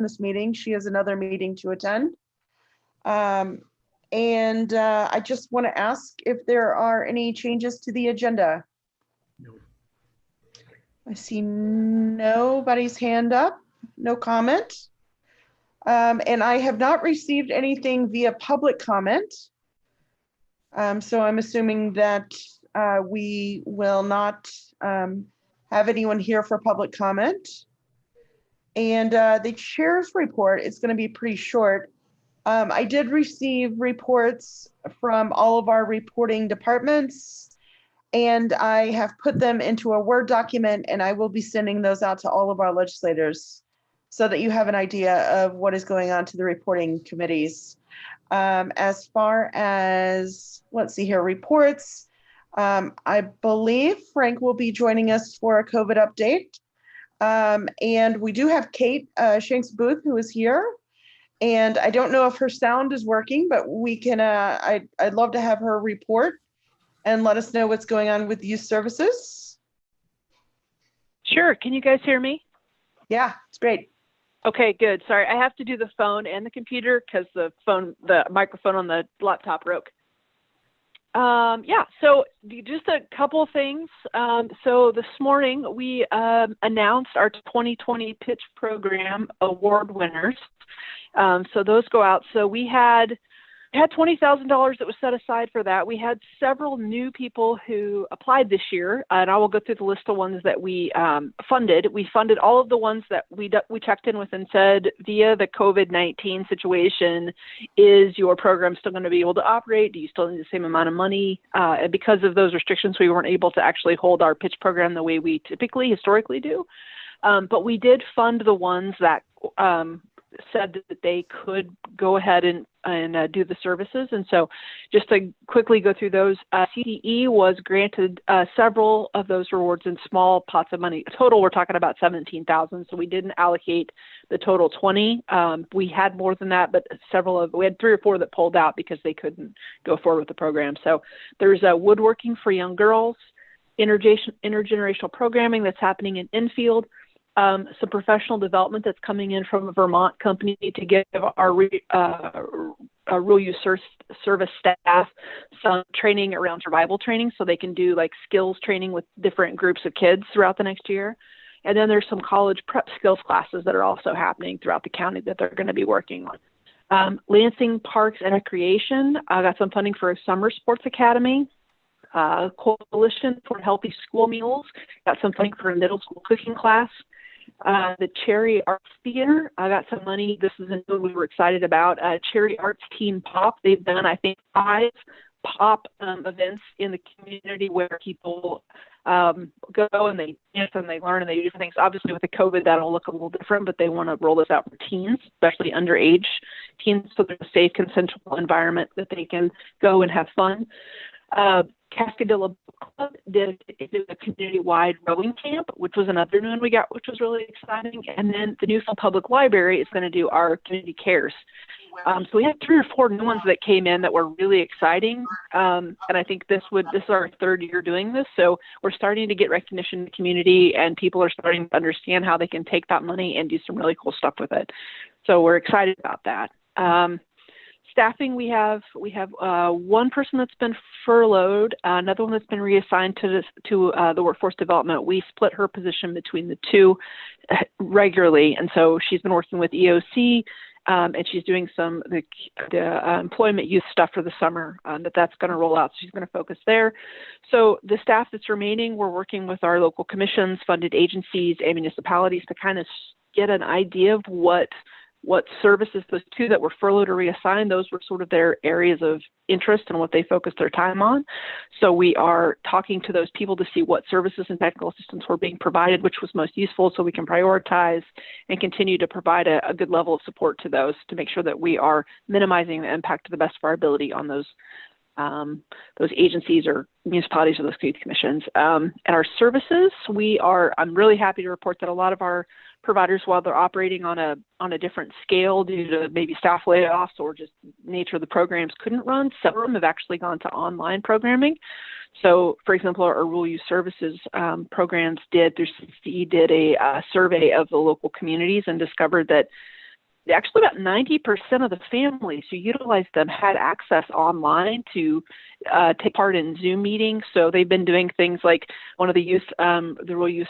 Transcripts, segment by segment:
this meeting. She has another meeting to attend. I just want to ask if there are any changes to the agenda. No. I see nobody's hand up, no comment. And I have not received anything via public comment. So I'm assuming that we will not have anyone here for public comment. And the chair's report is going to be pretty short. I did receive reports from all of our reporting departments, and I have put them into a Word document, and I will be sending those out to all of our legislators so that you have an idea of what is going on to the reporting committees. As far as, let's see here, reports, I believe Frank will be joining us for a COVID update. And we do have Kate Shanks Booth, who is here. And I don't know if her sound is working, but we can, I'd love to have her report and let us know what's going on with youth services. Sure. Can you guys hear me? Yeah, it's great. Okay, good. Sorry, I have to do the phone and the computer because the microphone on the laptop broke. Yeah, so just a couple of things. So this morning we announced our 2020 Pitch Program award winners. So those go out. So we had $20,000 that was set aside for that. We had several new people who applied this year, and I will go through the list of ones that we funded. We funded all of the ones that we checked in with and said, via the COVID-19 situation, is your program still going to be able to operate? Do you still need the same amount of money? And because of those restrictions, we weren't able to actually hold our pitch program the way we historically do. But we did fund the ones that said that they could go ahead and do the services. And so just to quickly go through those, CDE was granted several of those rewards in small pots of money. Total, we're talking about $17,000. So we didn't allocate the total 20. We had more than that, but we had 3 or 4 that pulled out because they couldn't go forward with the program. So there's woodworking for young girls, intergenerational programming that's happening in infield, some professional development that's coming in from a Vermont company to give our rural youth service staff some training around survival training so they can do like skills training with different groups of kids throughout the next year. And then there's some college prep skills classes that are also happening throughout the county that they're going to be working on. Lansing Parks and Recreation got some funding for a summer sports academy. Coalition for Healthy School Meals got some funding for a middle school cooking class. The Cherry Arts Theater, I got some money. This is a new we were excited about. Cherry Arts Teen Pop. They've done, I think, 5 pop events in the community where people go and they dance and they learn and they do different things. Obviously, with the COVID, that'll look a little different, but they want to roll this out for teens, especially underage teens, so there's a safe, consensual environment that they can go and have fun. Cascadilla Book Club did a community-wide rowing camp, which was another new one we got, which was really exciting. And then the Newfield Public Library is going to do our community cares. So we had 3 or 4 new ones that came in that were really exciting. And I think this is our 3rd year doing this. So we're starting to get recognition in the community, and people are starting to understand how they can take that money and do some really cool stuff with it. So we're excited about that. Staffing, we have one person that's been furloughed, another one that's been reassigned to the workforce development. We split her position between the 2 regularly, and so she's been working with EOC, and she's doing some the employment youth stuff for the summer that's going to roll out. So she's going to focus there. So the staff that's remaining, we're working with our local commissions, funded agencies, and municipalities to kind of get an idea of what services those 2 that were furloughed or reassigned, those were sort of their areas of interest and what they focused their time on. So we are talking to those people to see what services and technical assistance were being provided, which was most useful, so we can prioritize and continue to provide a good level of support to those to make sure that we are minimizing the impact to the best of our ability on those agencies or municipalities or those community commissions. And our services, I'm really happy to report that a lot of our providers, while they're operating on a different scale due to maybe staff layoffs or just nature of the programs couldn't run, some of them have actually gone to online programming. So, for example, our rural youth services programs through CCE did a survey of the local communities and discovered that actually about 90% of the families who utilized them had access online to take part in Zoom meetings. So they've been doing things like one of the rural youth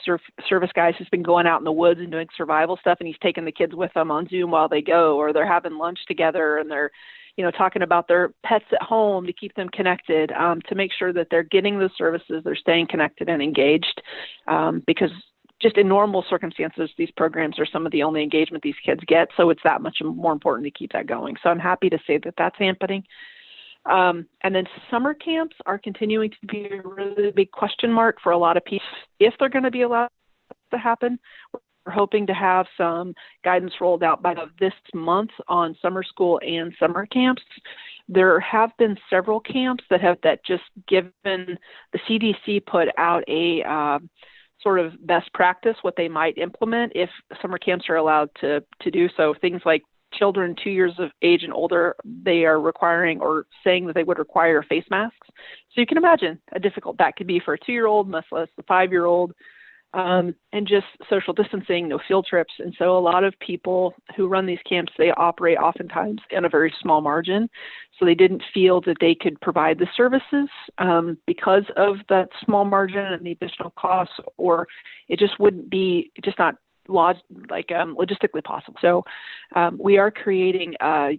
service guys has been going out in the woods and doing survival stuff, and he's taking the kids with them on Zoom while they go, or they're having lunch together and they're, talking about their pets at home to keep them connected, to make sure that they're getting those services, they're staying connected and engaged, because just in normal circumstances, these programs are some of the only engagement these kids get. So it's that much more important to keep that going. So I'm happy to say that that's happening. And then summer camps are continuing to be a really big question mark for a lot of people, if they're going to be allowed to happen. We're hoping to have some guidance rolled out by this month on summer school and summer camps. There have been several camps that just given the CDC put out a sort of best practice, what they might implement if summer camps are allowed to do so. Things like children 2 years of age and older, they are requiring or saying that they would require face masks. So you can imagine how difficult that could be for a 2-year-old, much less a 5-year-old. And just social distancing, no field trips. And so a lot of people who run these camps, they operate oftentimes in a very small margin. So they didn't feel that they could provide the services because of that small margin and the additional costs, or it just wouldn't be, just not logistically possible. So we are creating a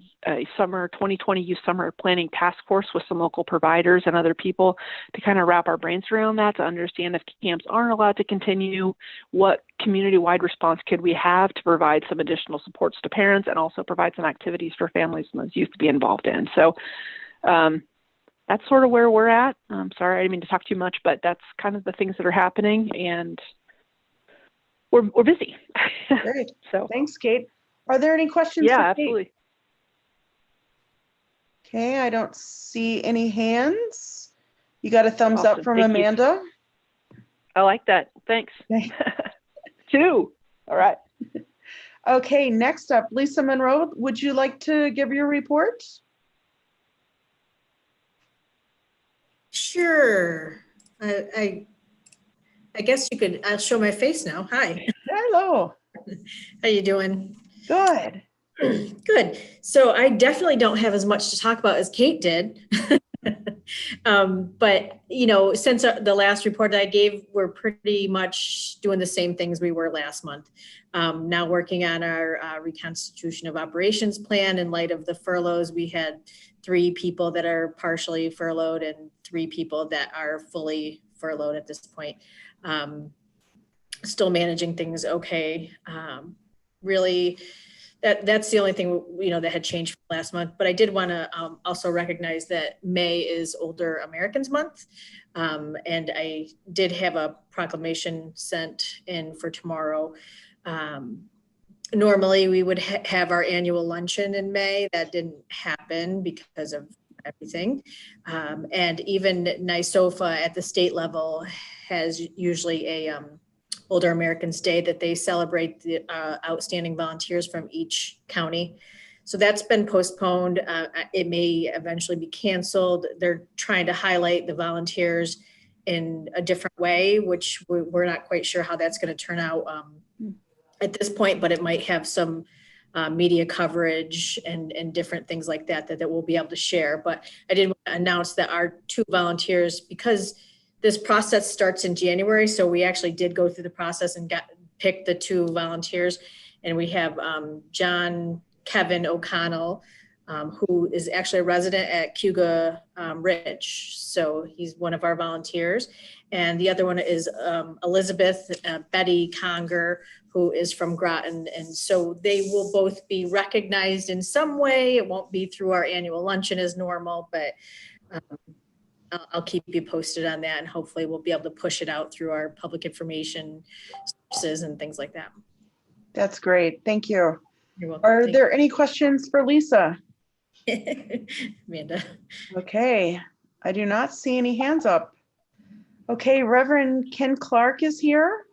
summer 2020 youth summer planning task force with some local providers and other people to kind of wrap our brains around that, to understand if camps aren't allowed to continue, what community-wide response could we have to provide some additional supports to parents and also provide some activities for families and those youth to be involved in. So that's sort of where we're at. I'm sorry, I didn't mean to talk too much, but that's kind of the things that are happening, and we're busy. Great. So thanks, Kate. Are there any questions? Yeah, for Kate? absolutely. Okay, I don't see any hands. You got a thumbs up Awesome. from Thank you. Amanda. I like that. Thanks. Okay. 2. All right. Okay, next up, Lisa Monroe, would you like to give your report? Sure. I guess you could, I'll show my face now. Hi. Hello. How you doing? Good. Good. So I definitely don't have as much to talk about as Kate did. But, since the last report that I gave, we're pretty much doing the same things we were last month. Now working on our reconstitution of operations plan. In light of the furloughs, we had 3 people that are partially furloughed and 3 people that are fully furloughed at this point. Still managing things okay. Really, that's the only thing that had changed from last month. But I did want to also recognize that May is Older Americans Month, and I did have a proclamation sent in for tomorrow. Normally, we would have our annual luncheon in May. That didn't happen because of everything, and even NYSOFA at the state level has usually a Older Americans Day that they celebrate the outstanding volunteers from each county. So that's been postponed. It may eventually be canceled. They're trying to highlight the volunteers in a different way, which we're not quite sure how that's going to turn out at this point, but it might have some media coverage and different things like that we'll be able to share. But I did want to announce that our 2 volunteers, because this process starts in January, so we actually did go through the process and picked the 2 volunteers, and we have John Kevin O'Connell, who is actually a resident at Cuga Ridge, so he's one of our volunteers, and the other one is Elizabeth Betty Conger, who is from Groton, and so they will both be recognized in some way. It won't be through our annual luncheon as normal, but I'll keep you posted on that, and hopefully we'll be able to push it out through our public information sources and things like that. That's great. Thank you. You're welcome. Are there any questions for Lisa? Amanda. Okay, I do not see any hands up. Okay, Reverend Ken Clark is here.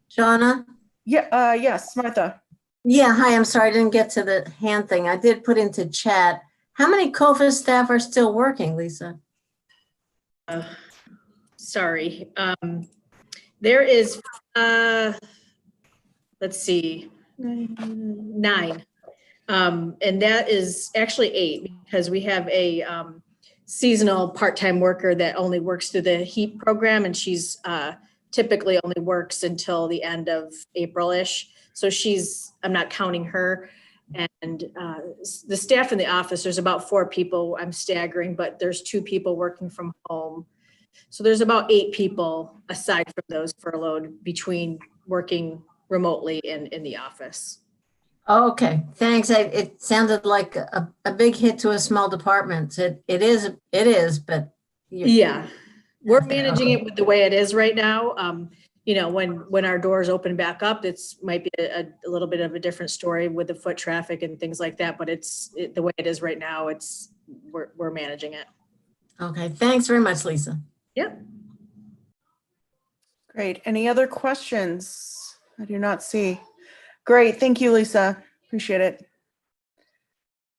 Shauna? Yeah, yes, Martha. Yeah, hi, I'm sorry, I didn't get to the hand thing. I did put into chat. How many COFA staff are still working, Lisa? Sorry. There is, let's see, 9. And that is actually 8 because we have a seasonal part-time worker that only works through the HEAP program, and she's typically only works until the end of April-ish. So I'm not counting her. And the staff in the office, there's about 4 people. I'm staggering, but there's 2 people working from home. So there's about 8 people aside from those furloughed between working remotely and in the office. Okay, thanks. It sounded like a big hit to a small department. It is, but. Yeah, we're managing Okay. it with the way it is right now. When our doors open back up, it's might be a little bit of a different story with the foot traffic and things like that, but the way it is right now, we're managing it. Okay, thanks very much, Lisa. Yep. Great. Any other questions? I do not see. Great. Thank you, Lisa. Appreciate it.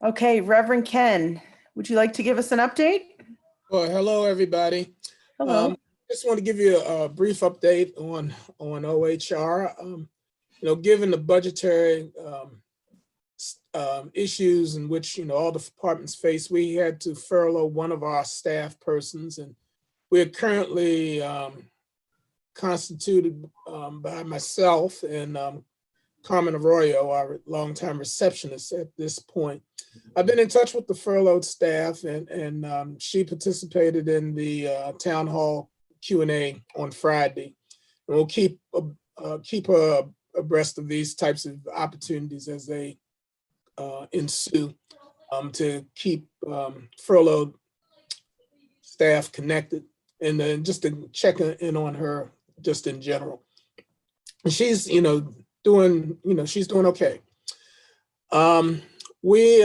Okay, Reverend Ken, would you like to give us an update? Well, hello, everybody. Hello. Just want to give you a brief update on OHR. Given the budgetary issues in which all the departments face, we had to furlough one of our staff persons, and we're currently constituted by myself and Carmen Arroyo, our longtime receptionist at this point. I've been in touch with the furloughed staff, and she participated in the town hall Q&A on Friday. And we'll keep her abreast of these types of opportunities as they ensue to keep furloughed staff connected, and then just to check in on her just in general. And she's, she's doing okay. We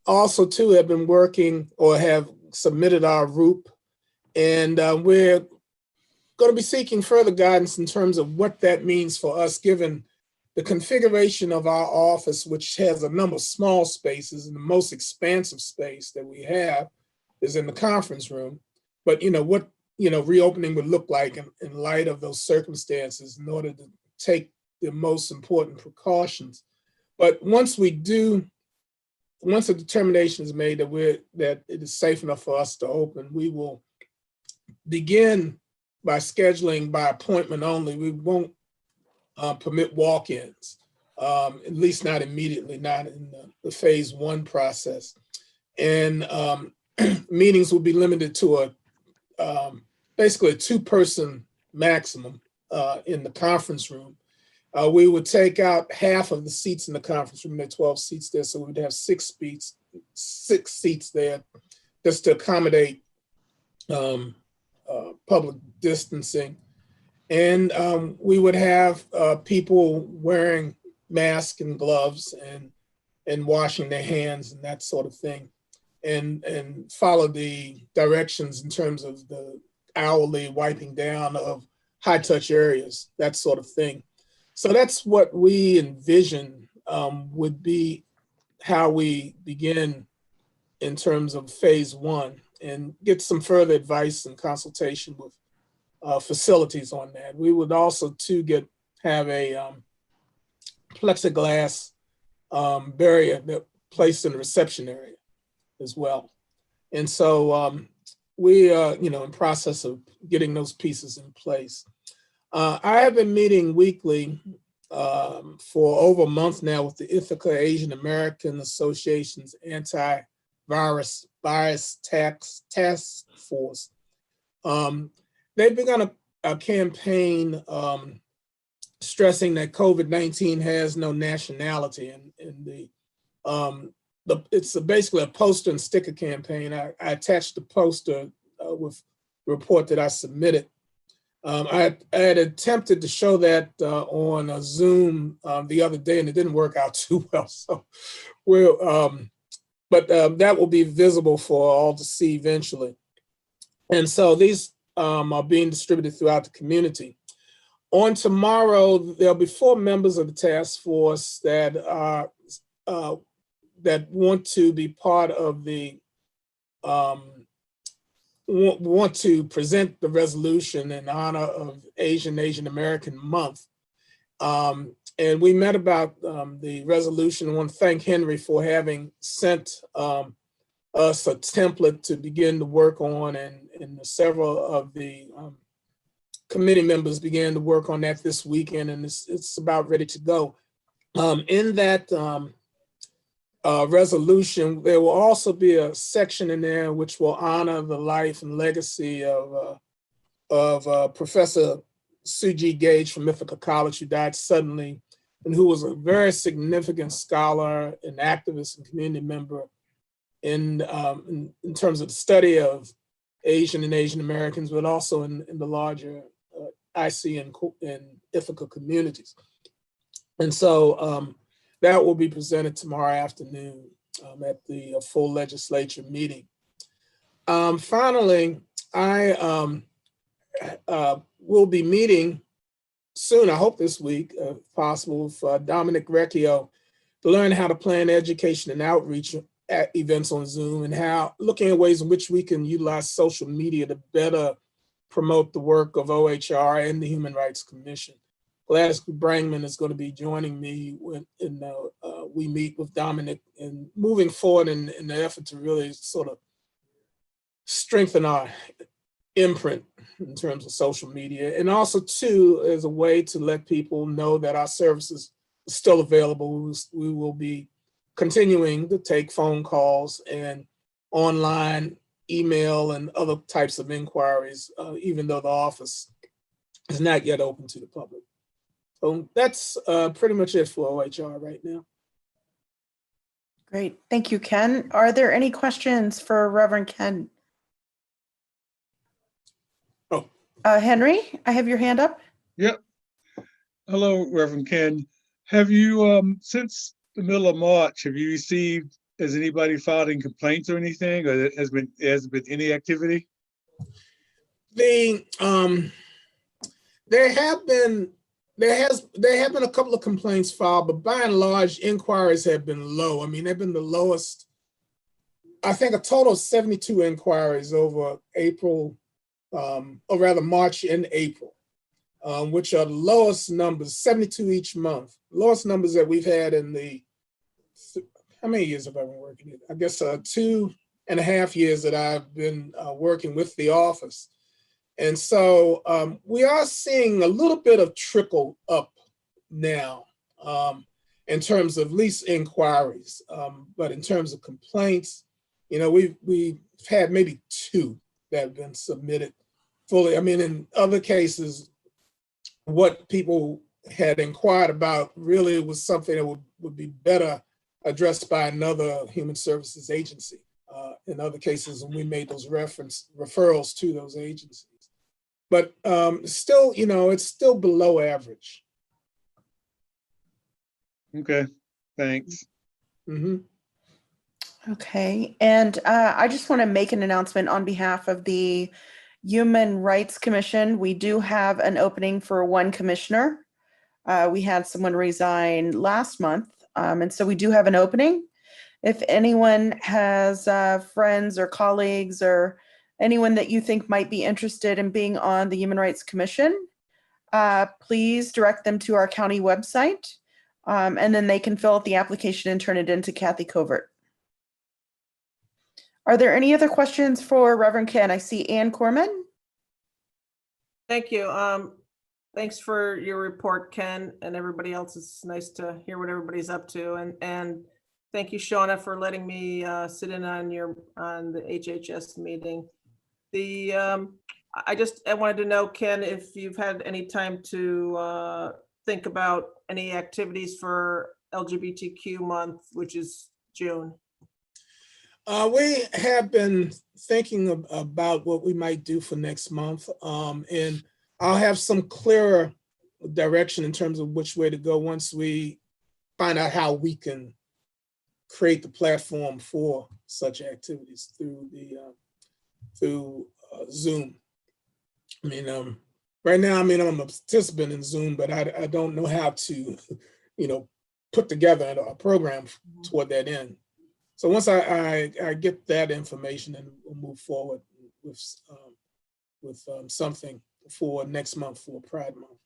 also too have been working or have submitted our ROOP, and we're going to be seeking further guidance in terms of what that means for us, given the configuration of our office, which has a number of small spaces, and the most expansive space that we have is in the conference room. But what reopening would look like in light of those circumstances in order to take the most important precautions. But once a determination is made that it is safe enough for us to open, we will begin by scheduling by appointment only. We won't permit walk-ins, at least not immediately, not in the phase 1 process. And meetings will be limited to basically a 2-person maximum in the conference room. We would take out half of the seats in the conference room. There are 12 seats there, so we'd have 6 seats there just to accommodate public distancing. And we would have people wearing masks and gloves and washing their hands and that sort of thing, and follow the directions in terms of the hourly wiping down of high-touch areas, that sort of thing. So that's what we envision would be how we begin in terms of phase 1, and get some further advice and consultation with facilities on that. We would also too have a plexiglass barrier that placed in the reception area as well. And so we are in process of getting those pieces in place. I have been meeting weekly for over a month now with the Ithaca Asian American Association's anti-virus task force. They've begun a campaign stressing that COVID-19 has no nationality, and it's basically a poster and sticker campaign. I attached the poster with the report that I submitted. I had attempted to show that on a Zoom the other day, and it didn't work out too well. So but that will be visible for all to see eventually. And so these are being distributed throughout the community. On tomorrow, there'll be 4 members of the task force that are that want to be part of the want to present the resolution in honor of Asian American Month. and we met about the resolution. I want to thank Henry for having sent us a template to begin to work on, and several of the committee members began to work on that this weekend, and it's about ready to go. In that resolution, there will also be a section in there which will honor the life and legacy of Professor Suji Gage from Ithaca College, who died suddenly, and who was a very significant scholar and activist and community member in terms of the study of Asian and Asian Americans, but also in the larger IC and Ithaca communities. And so that will be presented tomorrow afternoon at the full legislature meeting. Finally, I will be meeting soon, I hope this week, if possible, with Dominic Recchio to learn how to plan education and outreach at events on Zoom, and how looking at ways in which we can utilize social media to better promote the work of OHR and the Human Rights Commission. Gladys Brangman is going to be joining me when we meet with Dominic and moving forward in the effort to really sort of strengthen our imprint in terms of social media, and also too as a way to let people know that our services are still available. We will be continuing to take phone calls and online email and other types of inquiries, even though the office is not yet open to the public. So that's pretty much it for OHR right now. Great. Thank you, Ken. Are there any questions for Reverend Ken? Oh. Henry, I have your hand up. Yep. Hello, Reverend Ken. Have you, since the middle of March, have you received, has anybody filed any complaints or anything, or has been any activity? There have been a couple of complaints filed, but by and large, inquiries have been low. I mean, they've been the lowest. I think a total of 72 inquiries over April, or rather March and April, which are the lowest numbers, 72 each month. Lowest numbers that we've had in the, how many years have I been working here? I guess 2.5 years that I've been working with the office. And so we are seeing a little bit of trickle up now in terms of lease inquiries. But in terms of complaints, you know, we've had maybe 2 that have been submitted fully. I mean, in other cases, what people had inquired about really was something that would be better addressed by another human services agency. In other cases, when we made those referrals to those agencies. But still, you know, it's still below average. Okay, thanks. Mm-hmm. Okay, and I just want to make an announcement on behalf of the Human Rights Commission. We do have an opening for 1 commissioner. We had someone resign last month, and so we do have an opening. If anyone has friends or colleagues or anyone that you think might be interested in being on the Human Rights Commission, please direct them to our county website, and then they can fill out the application and turn it into Kathy Covert. Are there any other questions for Reverend Ken? I see Ann Corman. Thank you. Thanks for your report, Ken, and everybody else. It's nice to hear what everybody's up to. And thank you, Shauna, for letting me sit in on the HHS meeting. I wanted to know, Ken, if you've had any time to think about any activities for LGBTQ month, which is June. We have been thinking about what we might do for next month, and I'll have some clearer direction in terms of which way to go once we find out how we can create the platform for such activities through Zoom. I mean, right now, I mean, I'm a participant in Zoom, but I don't know how to, you know, put together a program toward that end. So once I get that information, and we'll move forward with something for next month for Pride Month.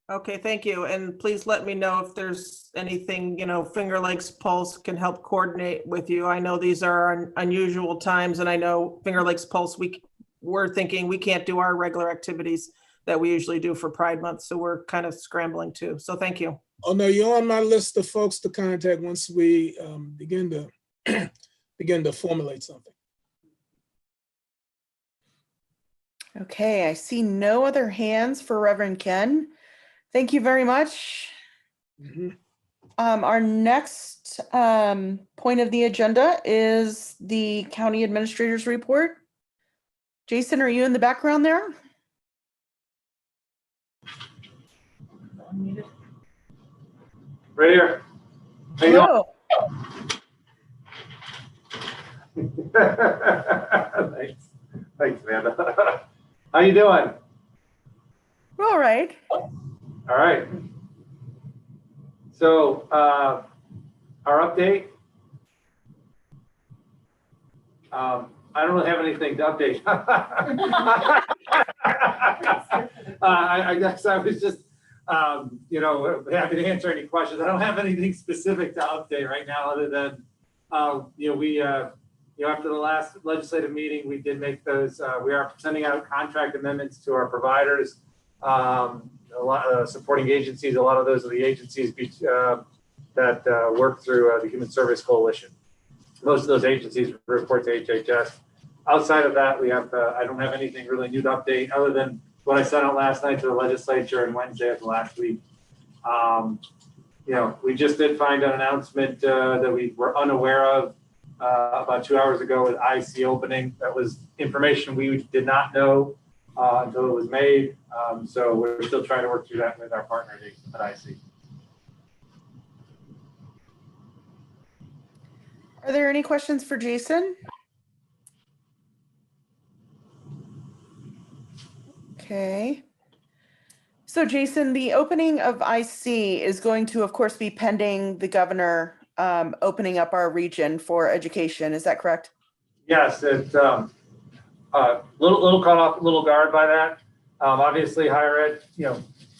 Okay, thank you. And please let me know if there's anything, Finger Lakes Pulse can help coordinate with you. I know these are unusual times, and I know Finger Lakes Pulse, we're thinking we can't do our regular activities that we usually do for Pride Month. So we're kind of scrambling too. So thank you. Oh, no, you're on my list of folks to contact once we begin to formulate something. Okay, I see no other hands for Reverend Ken. Thank you very much. Mhm. Our next point of the agenda is the county administrator's report. Jason, are you in the background there? Right here. How you doing? Hello. Thanks, Amanda. How you doing? We're all right. All right. So our update. I don't really have anything to update. I guess I was just, happy to answer any questions. I don't have anything specific to update right now, other than, after the last legislative meeting, we did make those. We are sending out contract amendments to our providers, a lot of supporting agencies. A lot of those are the agencies that work through the Human Service Coalition. Most of those agencies report to HHS. Outside of that, we have. I don't have anything really new to update, other than what I sent out last night to the legislature and Wednesday of last week. We just did find an announcement that we were unaware of about 2 hours ago with IC opening. That was information we did not know until it was made. So we're still trying to work through that with our partner at IC. Are there any questions for Jason? Okay. So Jason, the opening of IC is going to, of course, be pending the governor opening up our region for education. Is that correct? Yes, it's little caught off, little guard by that. Obviously, higher ed,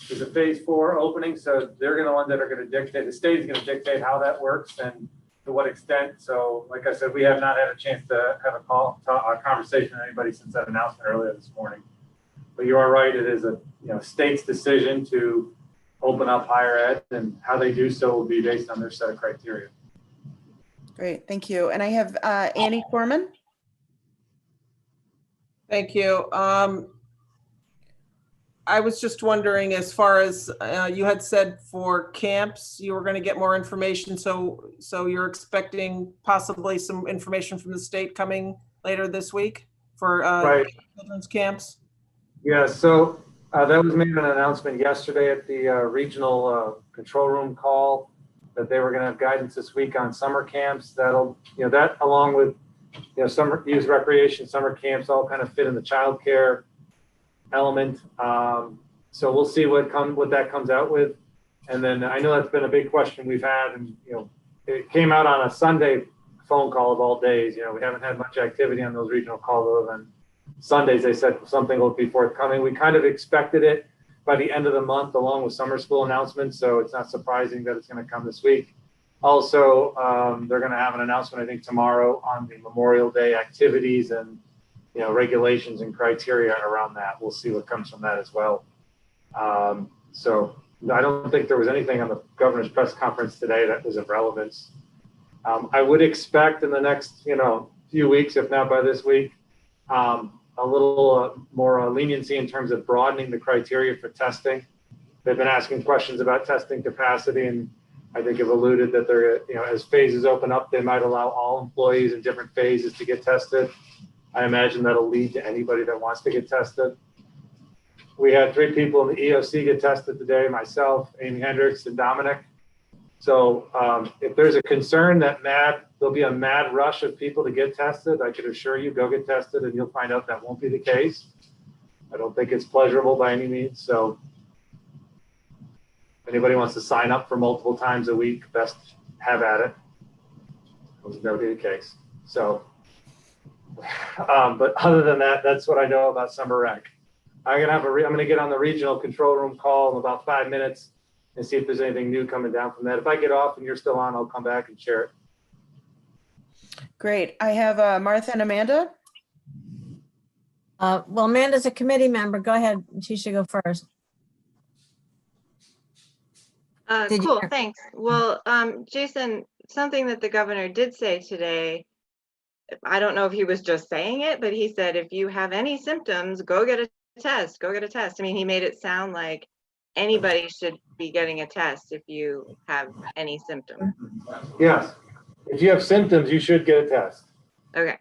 is a phase 4 opening, so they're the ones that are going to dictate. The state is going to dictate how that works and to what extent. So, like I said, we have not had a chance to have a conversation with anybody since that announcement earlier this morning. But you are right; it is a state's decision to open up higher ed, and how they do so will be based on their set of criteria. Great, thank you. And I have Annie Corman. Thank you. I was just wondering, as far as you had said for camps, you were going to get more information. So you're expecting possibly some information from the state coming later this week for Right. children's camps? Yeah, so that was made an announcement yesterday at the regional control room call that they were going to have guidance this week on summer camps. That'll, that along with, summer youth recreation, summer camps all kind of fit in the childcare element. So we'll see what that comes out with. And then I know that's been a big question we've had, and it came out on a Sunday phone call of all days. We haven't had much activity on those regional calls other than Sundays. They said something will be forthcoming. We kind of expected it by the end of the month, along with summer school announcements. So it's not surprising that it's going to come this week. Also, they're going to have an announcement, I think, tomorrow on the Memorial Day activities and regulations and criteria around that. We'll see what comes from that as well. So I don't think there was anything on the governor's press conference today that was of relevance. I would expect in the next few weeks, if not by this week, a little more leniency in terms of broadening the criteria for testing. They've been asking questions about testing capacity, and I think have alluded that they're, as phases open up, they might allow all employees in different phases to get tested. I imagine that'll lead to anybody that wants to get tested. We had 3 people in the EOC get tested today, myself, Amy Hendricks, and Dominic. So if there's a concern that there'll be a mad rush of people to get tested, I can assure you, go get tested and you'll find out that won't be the case. I don't think it's pleasurable by any means. So if anybody wants to sign up for multiple times a week, best have at it. That'll be the case. So, but other than that, that's what I know about summer rec. I'm gonna get on the regional control room call in about 5 minutes and see if there's anything new coming down from that. If I get off and you're still on, I'll come back and share it. Great. I have Martha and Amanda. Well, Amanda's a committee member. Go ahead. She should go first. Did you Cool, hear- thanks. Well, Jason, something that the governor did say today, I don't know if he was just saying it, but he said, if you have any symptoms, go get a test, go get a test. I mean, he made it sound like anybody should be getting a test if you have any symptoms. Yes, if you have symptoms, you should get a test. Okay,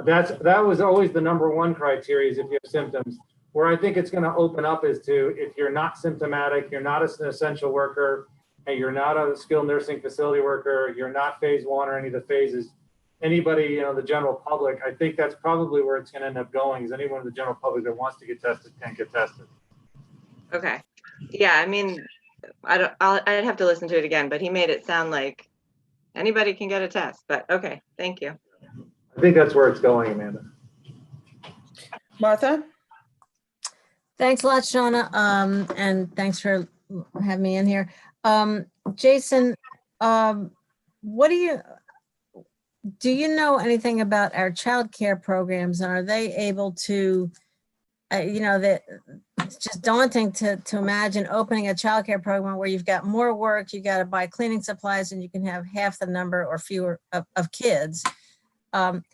That was always the number one criteria, is if you have symptoms. Where I think it's going to open up is to, if you're not symptomatic, you're not an essential worker, and you're not a skilled nursing facility worker, you're not phase one or any of the phases, anybody, the general public, I think that's probably where it's going to end up going, is anyone in the general public that wants to get tested can get tested. okay. Yeah, I mean, I'd have to listen to it again, but he made it sound like anybody can get a test, but okay, thank you. I think that's where it's going, Amanda. Martha? Thanks a lot, Shauna. And thanks for having me in here. Jason, do you know anything about our child care programs, and are they able to, that it's just daunting to imagine opening a child care program where you've got more work, you got to buy cleaning supplies, and you can have half the number or fewer of kids. Are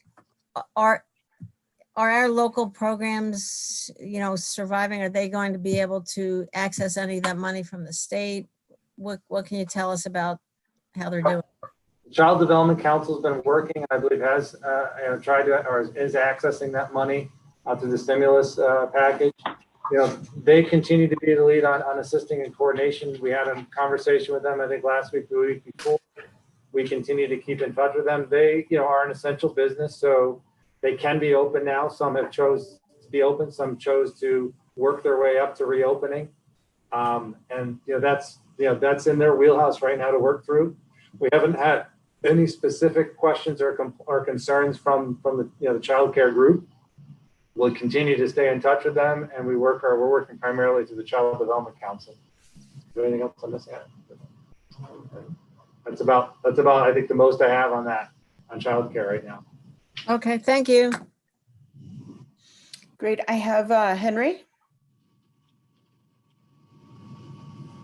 our local programs, surviving? Are they going to be able to access any of that money from the state? What can you tell us about how they're doing? Child Development Council's been working, I believe has tried to, or is accessing that money through the stimulus package. They continue to be the lead on assisting in coordination. We had a conversation with them, I think last week, the week before. We continue to keep in touch with them. They, are an essential business, so they can be open now. Some have chose to be open, some chose to work their way up to reopening. That's in their wheelhouse right now to work through. We haven't had any specific questions or concerns from the child care group. We'll continue to stay in touch with them, and we're working primarily through the Child Development Council. Is there anything else I'm missing? That's about I think the most I have on that, on child care right now. Okay, thank you. Great. I have Henry.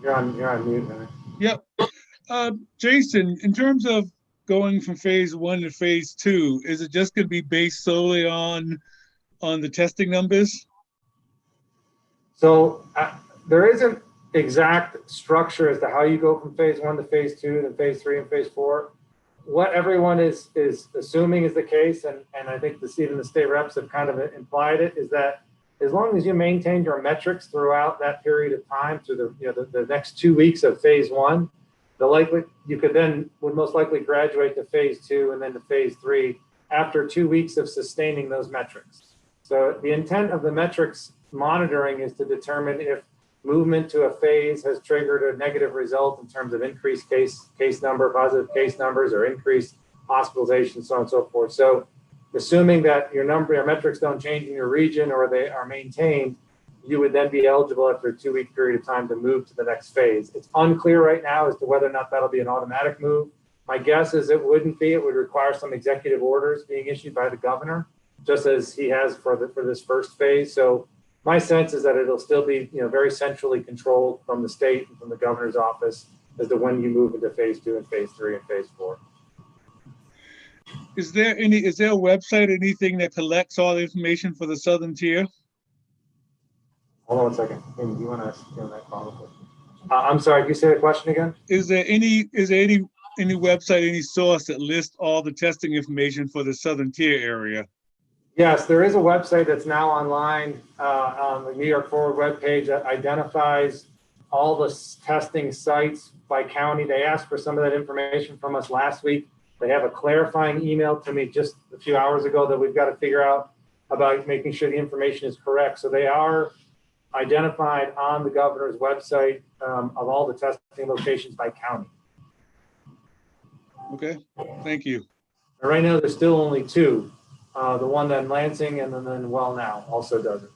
You're on mute, man. Yep. Jason, in terms of going from phase one to phase two, is it just going to be based solely on the testing numbers? So there isn't exact structure as to how you go from phase one to phase two, then phase three and phase four. What everyone is assuming is the case, and I think even the state reps have kind of implied it, is that as long as you maintain your metrics throughout that period of time, through the next 2 weeks of phase one, you would most likely graduate to phase two and then to phase three after 2 weeks of sustaining those metrics. So the intent of the metrics monitoring is to determine if movement to a phase has triggered a negative result in terms of increased case number, positive case numbers, or increased hospitalization, so on and so forth. So assuming that your metrics don't change in your region or they are maintained, you would then be eligible after a 2 week period of time to move to the next phase. It's unclear right now as to whether or not that'll be an automatic move. My guess is it wouldn't be. It would require some executive orders being issued by the governor, just as he has for this first phase. So my sense is that it'll still be, very centrally controlled from the state and from the governor's office as to when you move into phase two and phase three and phase four. Is there a website, anything that collects all the information for the southern tier? Hold on 1 second. Do you want to ask that follow-up? I'm sorry, can you say the question again? Is there any website, any source that lists all the testing information for the southern tier area? Yes, there is a website that's now online on the New York Forward webpage that identifies all the testing sites by county. They asked for some of that information from us last week. They have a clarifying email to me just a few hours ago that we've got to figure out about making sure the information is correct. So they are identified on the governor's website of all the testing locations by county. Okay, thank you. And right now, there's still only two. The one that in Lansing and then Well Now also does it.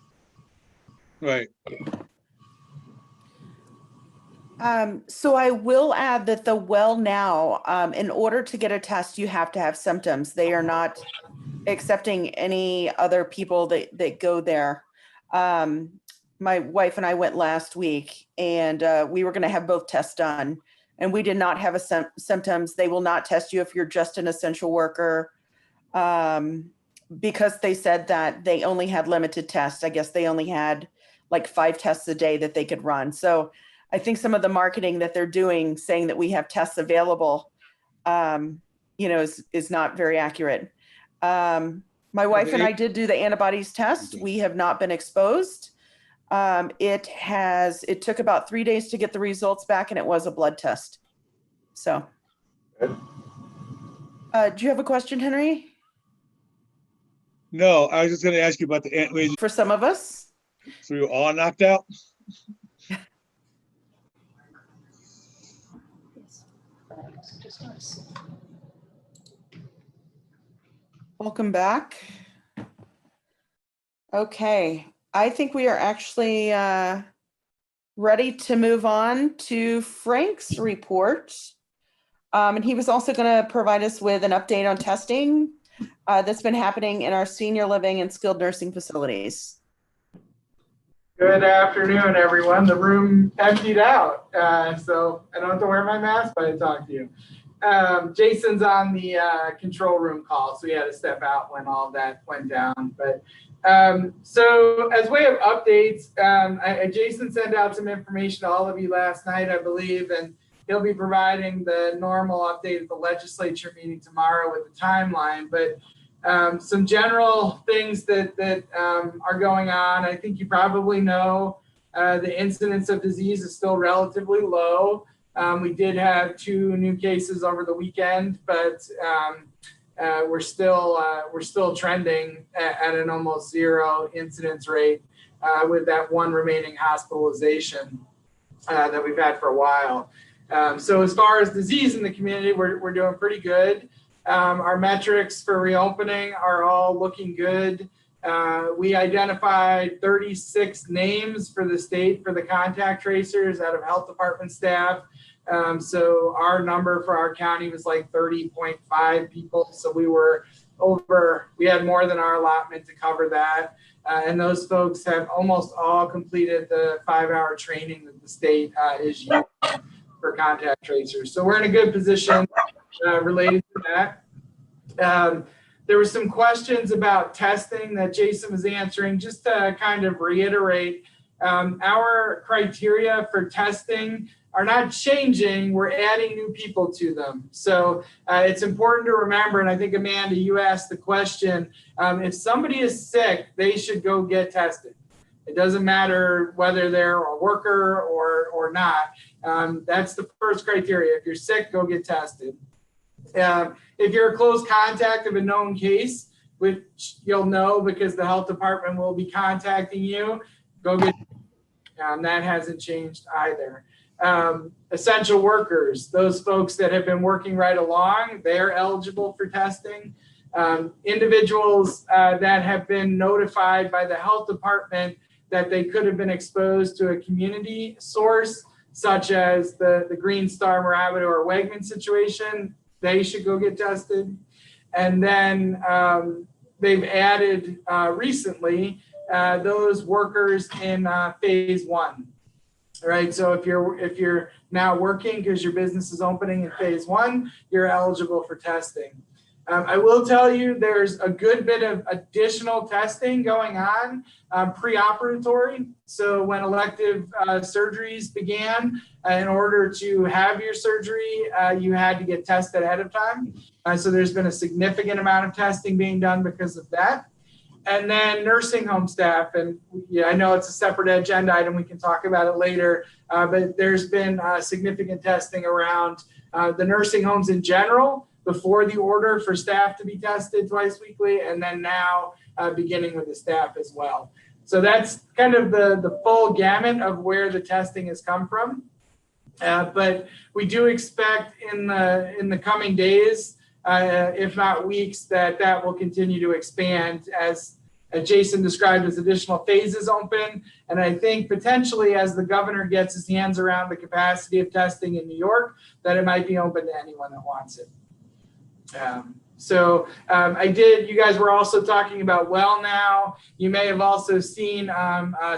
Right. So I will add that the well now, in order to get a test, you have to have symptoms. They are not accepting any other people that go there. My wife and I went last week, and we were going to have both tests done, and we did not have symptoms. They will not test you if you're just an essential worker, because they said that they only had limited tests. I guess they only had like 5 tests a day that they could run. So I think some of the marketing that they're doing, saying that we have tests available, is not very accurate. My wife and I did do the antibodies test. We have not been exposed. It took about 3 days to get the results back, and it was a blood test. So, do you have a question, Henry? No, I was just going to ask you about the For some of us. So you were all knocked out? Welcome back. Okay, I think we are actually ready to move on to Frank's report. And he was also going to provide us with an update on testing that's been happening in our senior living and skilled nursing facilities. Good afternoon, everyone. The room emptied out, so I don't have to wear my mask, but I talk to you. Jason's on the control room call, so he had to step out when all that went down. But so as way of updates, Jason sent out some information to all of you last night, I believe, and he'll be providing the normal update at the legislature meeting tomorrow with the timeline. But some general things that are going on. I think you probably know the incidence of disease is still relatively low. We did have 2 new cases over the weekend, but we're still trending at an almost 0 incidence rate with that 1 remaining hospitalization that we've had for a while. So as far as disease in the community, we're doing pretty good. Our metrics for reopening are all looking good. We identified 36 names for the state for the contact tracers out of health department staff. So our number for our county was like 30.5 people. So we had more than our allotment to cover that. And those folks have almost all completed the 5-hour training that the state is using for contact tracers. So we're in a good position related to that. There were some questions about testing that Jason was answering. Just to kind of reiterate, our criteria for testing are not changing. We're adding new people to them. So it's important to remember, and I think, Amanda, you asked the question, if somebody is sick, they should go get tested. It doesn't matter whether they're a worker or not. That's the first criteria. If you're sick, go get tested. If you're a close contact of a known case, which you'll know because the health department will be contacting you, go get that hasn't changed either. Essential workers, those folks that have been working right along, they're eligible for testing. Individuals that have been notified by the health department that they could have been exposed to a community source, such as the Green Star, Mirabito, or Wegman situation, they should go get tested. And then they've added recently those workers in phase 1. All right, so if you're now working because your business is opening in phase 1, you're eligible for testing. I will tell you there's a good bit of additional testing going on pre-operatory. So when elective surgeries began, in order to have your surgery, you had to get tested ahead of time. So there's been a significant amount of testing being done because of that. And then nursing home staff, and yeah, I know it's a separate agenda item, we can talk about it later, but there's been significant testing around the nursing homes in general before the order for staff to be tested twice weekly, and then now beginning with the staff as well. So that's kind of the full gamut of where the testing has come from. But we do expect in the coming days, if not weeks, that will continue to expand as as Jason described, as additional phases open. And I think potentially as the governor gets his hands around the capacity of testing in New York, that it might be open to anyone that wants it. You guys were also talking about Well Now. You may have also seen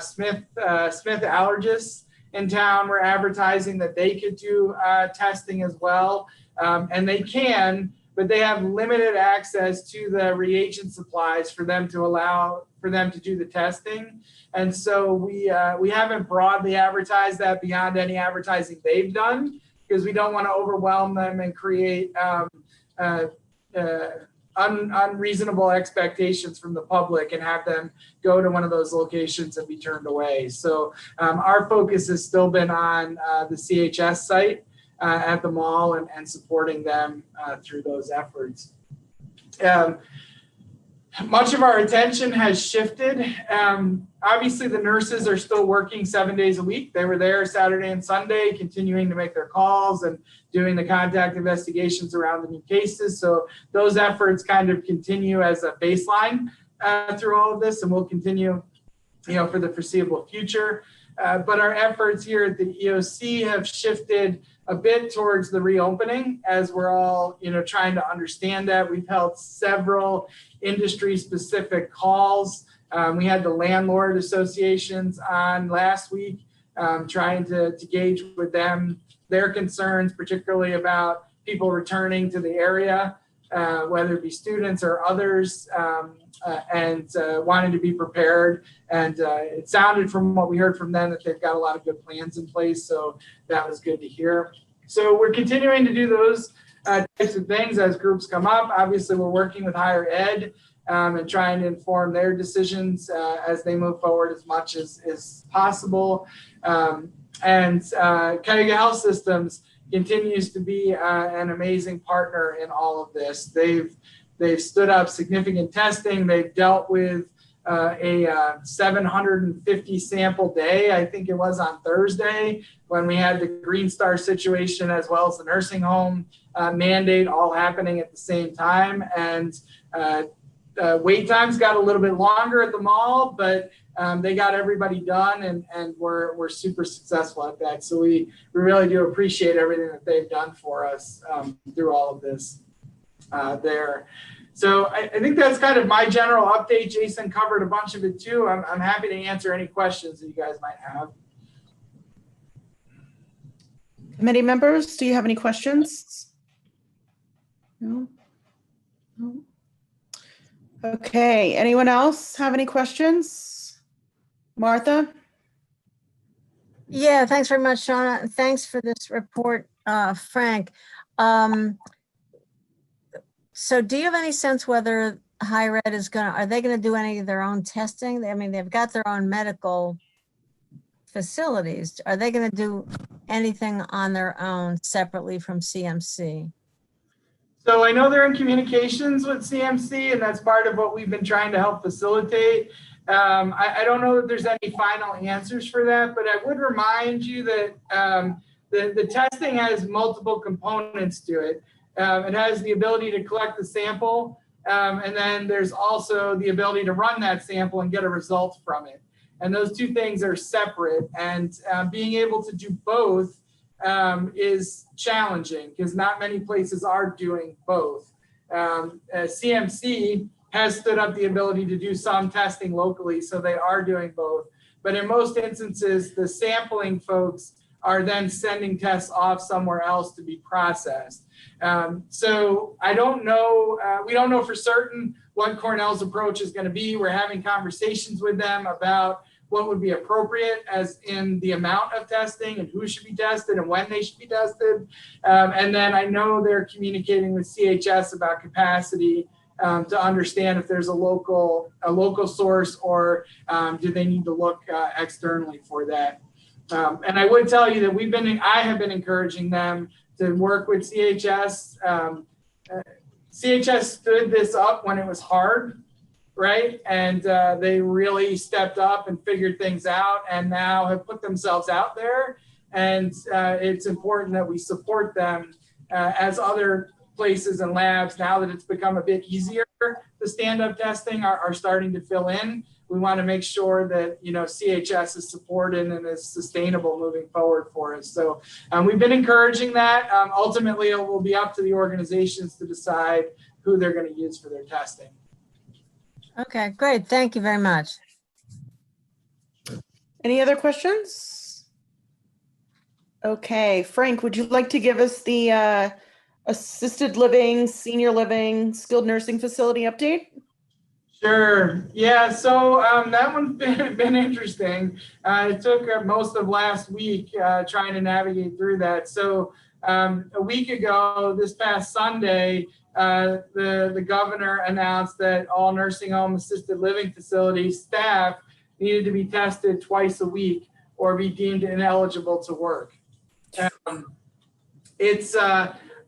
Smith Allergists in town were advertising that they could do testing as well. And they can, but they have limited access to the reagent supplies for them to do the testing. And so we haven't broadly advertised that beyond any advertising they've done, because we don't want to overwhelm them and create unreasonable expectations from the public and have them go to one of those locations and be turned away. So our focus has still been on the CHS site at the mall and supporting them through those efforts. Much of our attention has shifted. Obviously, the nurses are still working 7 days a week. They were there Saturday and Sunday, continuing to make their calls and doing the contact investigations around the new cases. So those efforts kind of continue as a baseline through all of this, and will continue, for the foreseeable future. But our efforts here at the EOC have shifted a bit towards the reopening, as we're all, trying to understand that. We've held several industry-specific calls. We had the landlord associations on last week, trying to gauge with them their concerns, particularly about people returning to the area, whether it be students or others, and wanting to be prepared. And it sounded from what we heard from them that they've got a lot of good plans in place. So that was good to hear. So we're continuing to do those types of things as groups come up. Obviously, we're working with higher ed and trying to inform their decisions as they move forward as much as possible. Cuyahoga Health Systems continues to be an amazing partner in all of this. They've stood up significant testing. They've dealt with a 750 sample day, I think it was on Thursday, when we had the Green Star situation as well as the nursing home mandate all happening at the same time. And wait times got a little bit longer at the mall, but they got everybody done, and we're super successful at that. So we really do appreciate everything that they've done for us through all of this there. So I think that's kind of my general update. Jason covered a bunch of it too. I'm happy to answer any questions that you guys might have. Committee members, do you have any questions? No? No? Okay, anyone else have any questions? Martha? Yeah, thanks very much, Shauna. Thanks for this report, Frank. So do you have any sense whether higher ed are they gonna do any of their own testing? I mean, they've got their own medical facilities. Are they gonna do anything on their own separately from CMC? So I know they're in communications with CMC, and that's part of what we've been trying to help facilitate. I don't know that there's any final answers for that, but I would remind you that the testing has multiple components to it. It has the ability to collect the sample, and then there's also the ability to run that sample and get a result from it. And those two things are separate, and being able to do both is challenging because not many places are doing both. CMC has stood up the ability to do some testing locally, so they are doing both. But in most instances, the sampling folks are then sending tests off somewhere else to be processed. So I don't know, we don't know for certain what Cornell's approach is going to be. We're having conversations with them about what would be appropriate as in the amount of testing and who should be tested and when they should be tested. And then I know they're communicating with CHS about capacity to understand if there's a local source or do they need to look externally for that. And I would tell you that I have been encouraging them to work with CHS. CHS stood this up when it was hard, right? And they really stepped up and figured things out and now have put themselves out there. And it's important that we support them as other places and labs, now that it's become a bit easier, the stand-up testing are starting to fill in. We want to make sure that, you know, CHS is supported and is sustainable moving forward for us. So we've been encouraging that. Ultimately, it will be up to the organizations to decide who they're going to use for their testing. Okay, great. Thank you very much. Any other questions? Okay, Frank, would you like to give us the assisted living, senior living, skilled nursing facility update? Sure. Yeah. So that one's been interesting. It took most of last week trying to navigate through that. So a week ago, this past Sunday, the governor announced that all nursing home assisted living facilities staff needed to be tested twice a week or be deemed ineligible to work.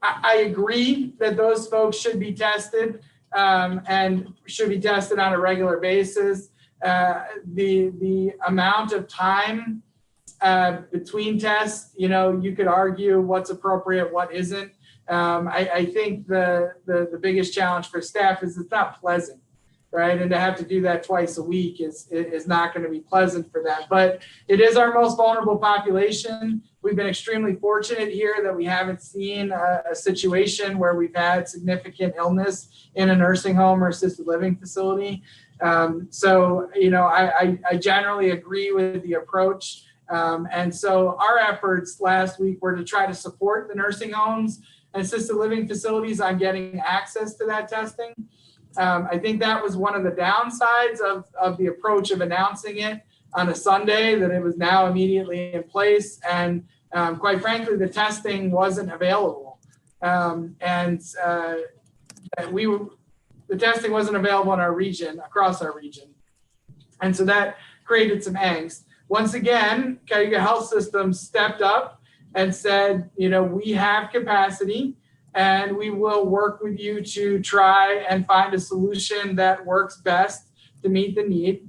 I agree that those folks should be tested. And should be tested on a regular basis. The amount of time between tests, you know, you could argue what's appropriate, what isn't. I think the biggest challenge for staff is it's not pleasant, right? And to have to do that twice a week is not going to be pleasant for them. But it is our most vulnerable population. We've been extremely fortunate here that we haven't seen a situation where we've had significant illness in a nursing home or assisted living facility. So, you know, I generally agree with the approach. And so our efforts last week were to try to support the nursing homes and assisted living facilities on getting access to that testing. I think that was one of the downsides of the approach of announcing it on a Sunday, that it was now immediately in place. And quite frankly, the testing wasn't available. The testing wasn't available in our region, across our region. And so that created some angst. Once again, Cayuga Health System stepped up and said, you know, we have capacity and we will work with you to try and find a solution that works best to meet the need.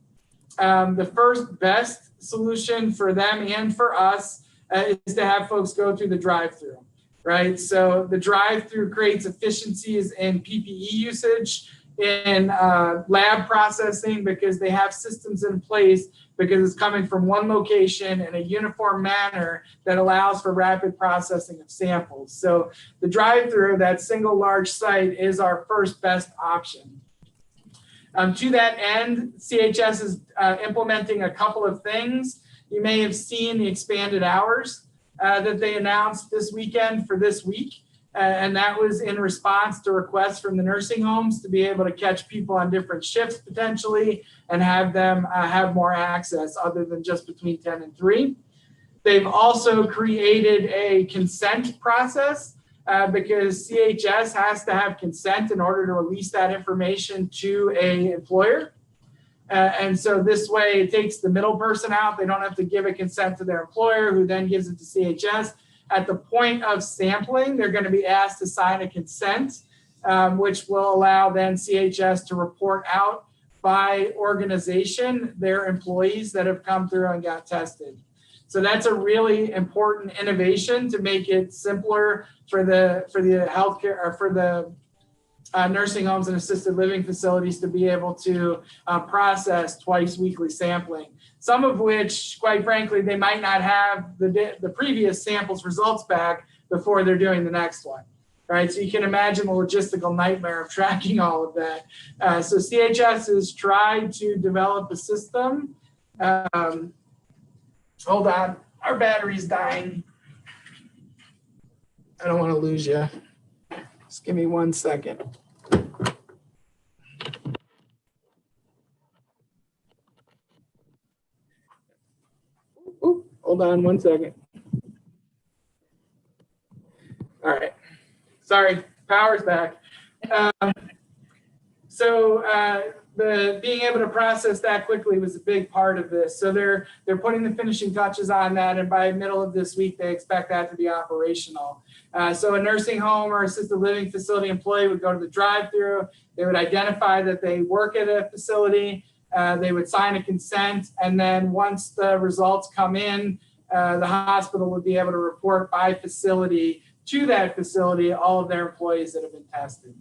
The first best solution for them and for us is to have folks go through the drive-through, right? So the drive-through creates efficiencies in PPE usage, in lab processing, because they have systems in place, because it's coming from one location in a uniform manner that allows for rapid processing of samples. So the drive-through, that single large site, is our first best option. To that end, CHS is implementing a couple of things. You may have seen the expanded hours that they announced this weekend for this week. And that was in response to requests from the nursing homes to be able to catch people on different shifts potentially and have them have more access other than just between 10 and 3. They've also created a consent process because CHS has to have consent in order to release that information to an employer. And so this way it takes the middle person out. They don't have to give a consent to their employer, who then gives it to CHS. At the point of sampling, they're going to be asked to sign a consent, which will allow then CHS to report out by organization their employees that have come through and got tested. So that's a really important innovation to make it simpler for the healthcare, or for the nursing homes and assisted living facilities to be able to process twice weekly sampling. Some of which, quite frankly, they might not have the previous samples results back before they're doing the next one, right? So you can imagine the logistical nightmare of tracking all of that. So CHS has tried to develop a system. Hold on, our battery's dying. I don't want to lose you. Just give me 1 second. Ooh, hold on 1 second. All right. Sorry, power's back. The being able to process that quickly was a big part of this. So they're putting the finishing touches on that, and by middle of this week, they expect that to be operational. So a nursing home or assisted living facility employee would go to the drive-through. They would identify that they work at a facility. They would sign a consent, and then once the results come in, the hospital would be able to report by facility to that facility all of their employees that have been tested.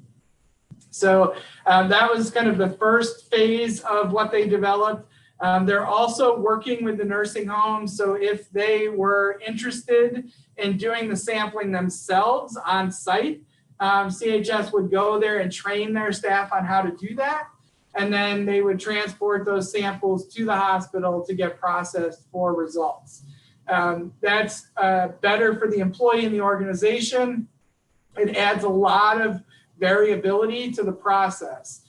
So that was kind of the first phase of what they developed. They're also working with the nursing homes. So if they were interested in doing the sampling themselves on site, CHS would go there and train their staff on how to do that. And then they would transport those samples to the hospital to get processed for results. That's better for the employee and the organization. It adds a lot of variability to the process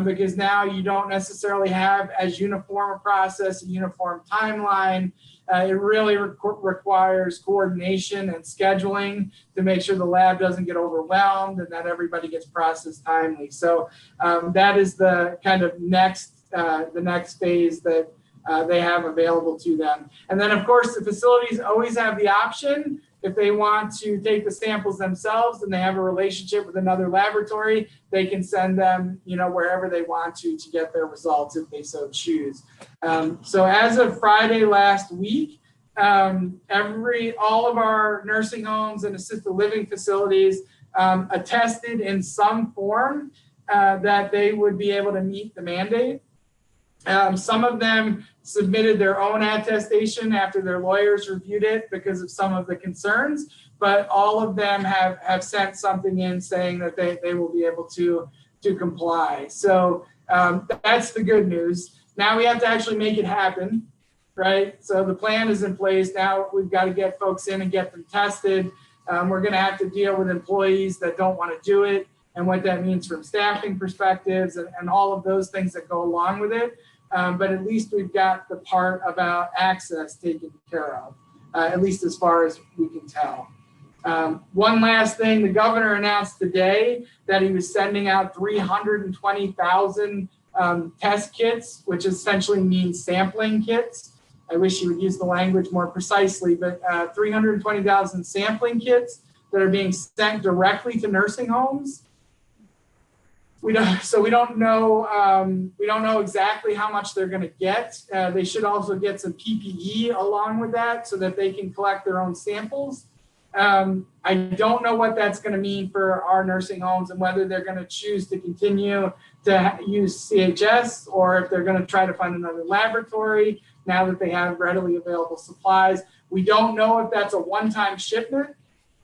because now you don't necessarily have as uniform a process, a uniform timeline. It really requires coordination and scheduling to make sure the lab doesn't get overwhelmed and that everybody gets processed timely. So that is the kind of the next phase that they have available to them. And then of course the facilities always have the option, if they want to take the samples themselves and they have a relationship with another laboratory, they can send them, wherever they want to get their results if they so choose. So as of Friday last week, all of our nursing homes and assisted living facilities attested in some form that they would be able to meet the mandate. Some of them submitted their own attestation after their lawyers reviewed it because of some of the concerns, but all of them have sent something in saying that they will be able to comply. So that's the good news. Now we have to actually make it happen, right? So the plan is in place. Now we've got to get folks in and get them tested. We're going to have to deal with employees that don't want to do it and what that means from staffing perspectives and all of those things that go along with it. But at least we've got the part about access taken care of, at least as far as we can tell. One last thing, the governor announced today that he was sending out 320,000 test kits, which essentially means sampling kits. I wish he would use the language more precisely, but 320,000 sampling kits that are being sent directly to nursing homes. We don't know exactly how much they're going to get. They should also get some PPE along with that so that they can collect their own samples. I don't know what that's going to mean for our nursing homes and whether they're going to choose to continue to use CHS or if they're going to try to find another laboratory now that they have readily available supplies. We don't know if that's a one-time shipment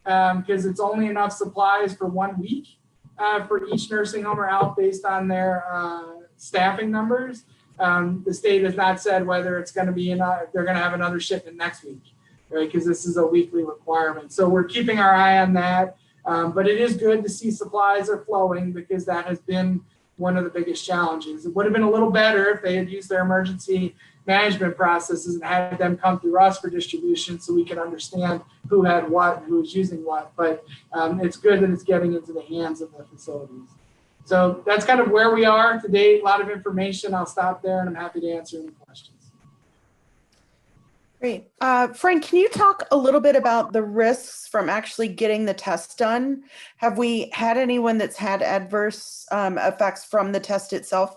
because it's only enough supplies for 1 week. For each nursing home or out based on their staffing numbers. The state has not said whether it's going to be they're going to have another shipment next week, right? Because this is a weekly requirement. So we're keeping our eye on that. But it is good to see supplies are flowing because that has been one of the biggest challenges. It would have been a little better if they had used their emergency management processes and had them come through us for distribution so we can understand who had what and who was using what. But it's good that it's getting into the hands of the facilities. So that's kind of where we are today. A lot of information. I'll stop there and I'm happy to answer any questions. Great. Frank, can you talk a little bit about the risks from actually getting the test done? Have we had anyone that's had adverse effects from the test itself?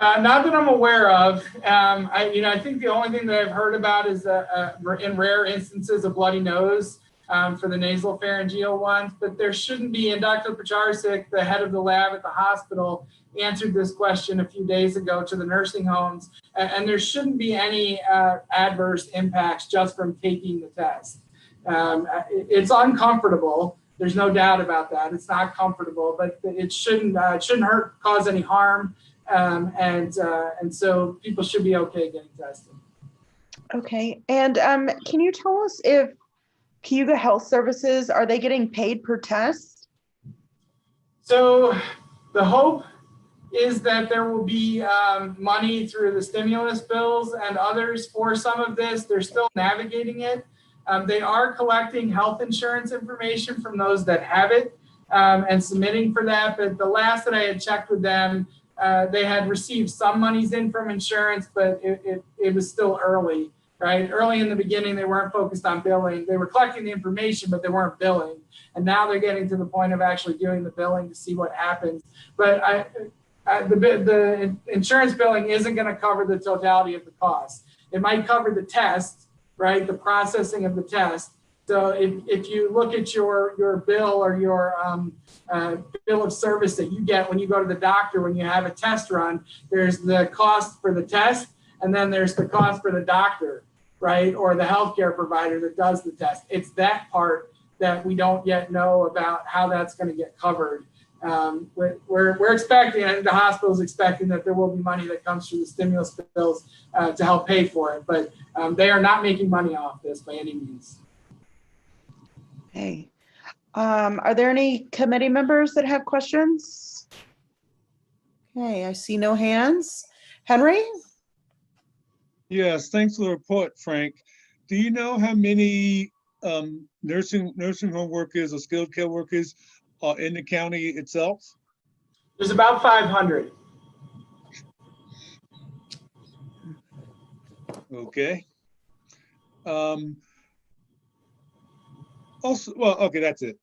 Not that I'm aware of. I think the only thing that I've heard about is in rare instances a bloody nose for the nasal pharyngeal ones, but there shouldn't be. And Dr. Pacharczyk, the head of the lab at the hospital, answered this question a few days ago to the nursing homes, and there shouldn't be any adverse impacts just from taking the test. It's uncomfortable. There's no doubt about that. It's not comfortable, but it shouldn't cause any harm. And so people should be okay getting tested. Okay. And can you tell us if Cayuga Health Services, are they getting paid per test? So the hope is that there will be money through the stimulus bills and others for some of this. They're still navigating it. They are collecting health insurance information from those that have it and submitting for that. But the last that I had checked with them, they had received some monies in from insurance, but it was still early, right? Early in the beginning, they weren't focused on billing. They were collecting the information, but they weren't billing. And now they're getting to the point of actually doing the billing to see what happens. But the insurance billing isn't going to cover the totality of the cost. It might cover the test, right? The processing of the test. So if you look at your bill or your bill of service that you get when you go to the doctor, when you have a test run, there's the cost for the test, and then there's the cost for the doctor, right? Or the healthcare provider that does the test. It's that part that we don't yet know about how that's going to get covered. We're expecting, and the hospital's expecting, that there will be money that comes through the stimulus bills to help pay for it, but they are not making money off this by any means. Hey, are there any committee members that have questions? Okay, I see no hands. Henry? Yes, thanks for the report, Frank. Do you know how many nursing home workers or skilled care workers are in the county itself? There's about 500. Okay. Also, well, okay, that's it.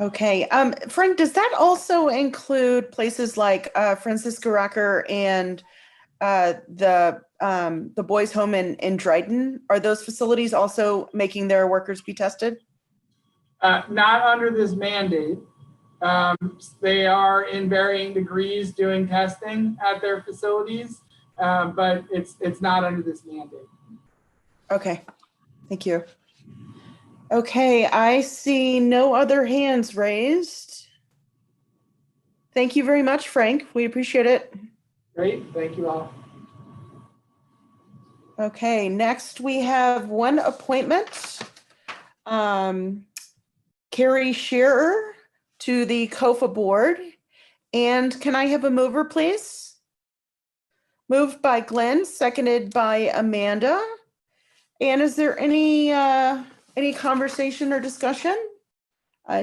Okay, Frank, does that also include places like Francisco Rocker and the boys' home in Dryden? Are those facilities also making their workers be tested? Not under this mandate. They are in varying degrees doing testing at their facilities, but it's not under this mandate. Okay, thank you. Okay, I see no other hands raised. Thank you very much, Frank. We appreciate it. Great, thank you all. Okay, next we have one appointment. Carrie Shearer to the COFA board. And can I have a mover, please? Moved by Glenn, seconded by Amanda. And is there any conversation or discussion?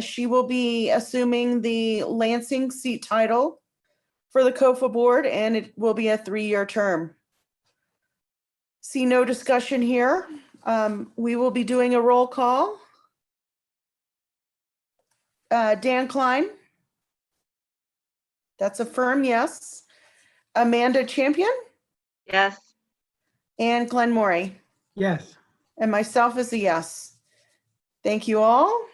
She will be assuming the Lansing seat title for the COFA board, and it will be a 3-year term. See no discussion here. We will be doing a roll call. Dan Klein. That's a firm yes. Amanda Champion. Yes. And Glenn Morey. Yes. And myself is a yes. Thank you all.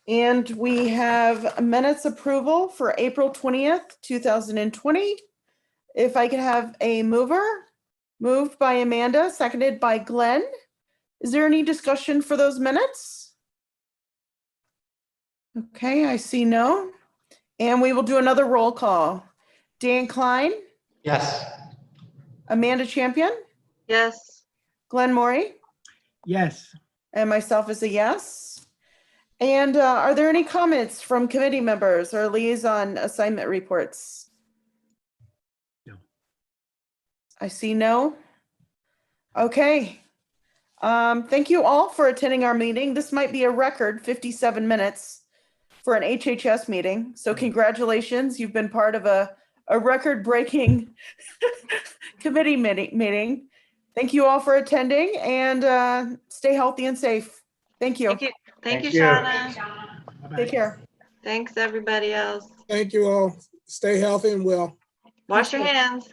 And we have minutes approval for April 20th, 2020. If I could have a mover, moved by Amanda, seconded by Glenn. Is there any discussion for those minutes? Okay, I see no. And we will do another roll call. Dan Klein, Yes. Amanda Champion, Yes. Glenn Morey, Yes. and myself is a yes. And are there any comments from committee members or liaison assignment reports? No. I see no. Okay. Thank you all for attending our meeting. This might be a record 57 minutes for an HHS meeting. So congratulations, you've been part of a record-breaking committee meeting. Thank you all for attending, and stay healthy and safe. Thank you. Thank you. Thank you, you. Shauna. Take care. Thanks, everybody else. Thank you all. Stay healthy and well. Wash your hands.